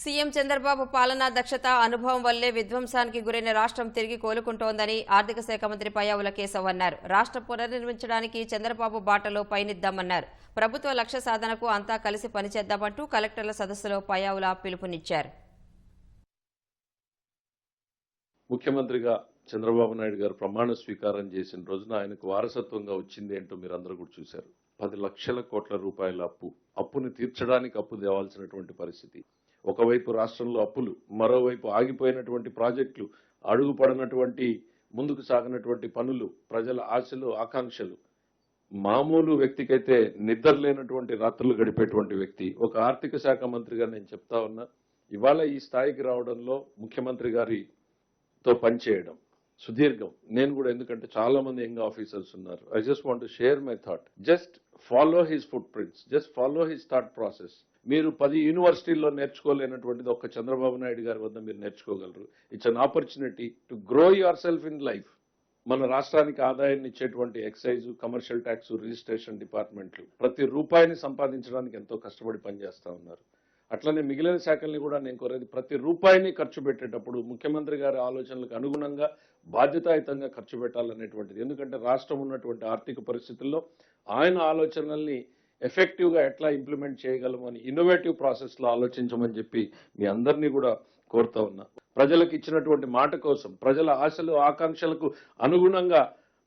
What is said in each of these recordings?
CM Chandrababu పాలనా దక్షత అనుభవం వల్లే విధ్వంసానికి గురైన రాష్ట్రం తిరిగి కోలుకుంటోందని ఆర్థిక శాఖ మంత్రి పయ్యావుల కేశవ్ అన్నారు. రాష్ట్ర పునర్నిర్మించడానికి చంద్రబాబు బాటలో పయనిద్దామన్నారు. ప్రభుత్వ లక్ష్య సాధనకు అంతా కలిసి పనిచేద్దామంటూ కలెక్టర్ల సదస్సులో పయ్యావుల పిలుపునిచ్చారు. ముఖ్యమంత్రిగా చంద్రబాబు నాయుడు గారు ప్రమాణ స్వీకారం చేసిన రోజున ఆయనకు వారసత్వంగా వచ్చింది ఏంటో మీరు అందరూ కూడా చూశారు. 10 లక్షల కోట్ల రూపాయల అప్పుని తీర్చడానికి అప్పు తేవాల్సినటువంటి పరిస్థితి. ఒకవైపు రాష్ట్రంలో అప్పులు, మరోవైపు ఆగిపోయినటువంటి ప్రాజెక్టులు, అడుగుపడినటువంటి ముందుకు సాగినటువంటి పనులు, ప్రజల ఆశలు ఆకాంక్షలు. మామూలు వ్యక్తికైతే నిద్ర లేనటువంటి రాత్రులు గడిపేటువంటి వ్యక్తి ఒక ఆర్థిక శాఖ మంత్రిగా నేను చెప్తా ఉన్నా. ఇవాళ ఈ స్థాయికి రావడంలో ముఖ్యమంత్రి గారితో పనిచేయడం సుదీర్ఘం. నేను కూడా, ఎందుకంటే చాలా మంది యంగ్ ఆఫీసర్స్ ఉన్నారు. I just want to share my thought. Just follow his foot prints, just follow his thought process. మీరు 10 యూనివర్సిటీల్లో నేర్చుకోలేనటువంటిది ఒక్క చంద్రబాబు నాయుడు గారి వద్ద మీరు నేర్చుకోగలరు. It's an opportunity to grow yourself in life. మన రాష్ట్రానికి ఆదాయాన్ని ఇచ్చేటువంటి ఎక్సైజ్, కమర్షియల్ ట్యాక్స్, రిజిస్ట్రేషన్ డిపార్ట్మెంట్లు ప్రతి రూపాయిని సంపాదించడానికి ఎంతో కష్టపడి పనిచేస్తా ఉన్నారు. అట్లనే మిగిలిన శాఖల్ని కూడా నేను కోరేది, ప్రతి రూపాయిని ఖర్చు పెట్టేటప్పుడు ముఖ్యమంత్రి గారి ఆలోచనలకు అనుగుణంగా బాధ్యతాయుతంగా ఖర్చు పెట్టాలనేటువంటిది. ఎందుకంటే రాష్ట్రం ఉన్నటువంటి ఆర్థిక పరిస్థితుల్లో ఆయన ఆలోచనల్ని ఎఫెక్టివ్గా ఎట్లా ఇంప్లిమెంట్ చేయగలమని ఇన్నోవేటివ్ ప్రాసెస్లో ఆలోచించమని చెప్పి మీ అందరినీ కూడా కోరుతా ఉన్నా. ప్రజలకు ఇచ్చినటువంటి మాట కోసం, ప్రజల ఆశలు ఆకాంక్షలకు అనుగుణంగా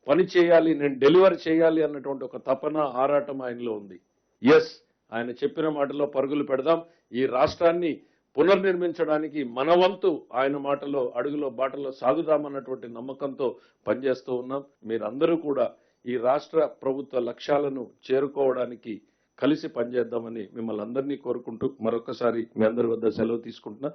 పని చేయాలి, నేను డెలివర్ చేయాలి అన్నటువంటి ఒక తపన, ఆరాటం ఆయనలో ఉంది. ఎస్, ఆయన చెప్పిన మాటలో పరుగులు పెడదాం. ఈ రాష్ట్రాన్ని పునర్నిర్మించడానికి మన వంతు ఆయన మాటలో అడుగులో బాటలో సాగుదామన్నటువంటి నమ్మకంతో పనిచేస్తూ ఉన్నాం. మీరందరూ కూడా ఈ రాష్ట్ర ప్రభుత్వ లక్ష్యాలను చేరుకోవడానికి కలిసి పనిచేద్దామని మిమ్మల్ని అందరినీ కోరుకుంటూ మరొకసారి మీ అందరి వద్ద సెలవు తీసుకుంటున్నా.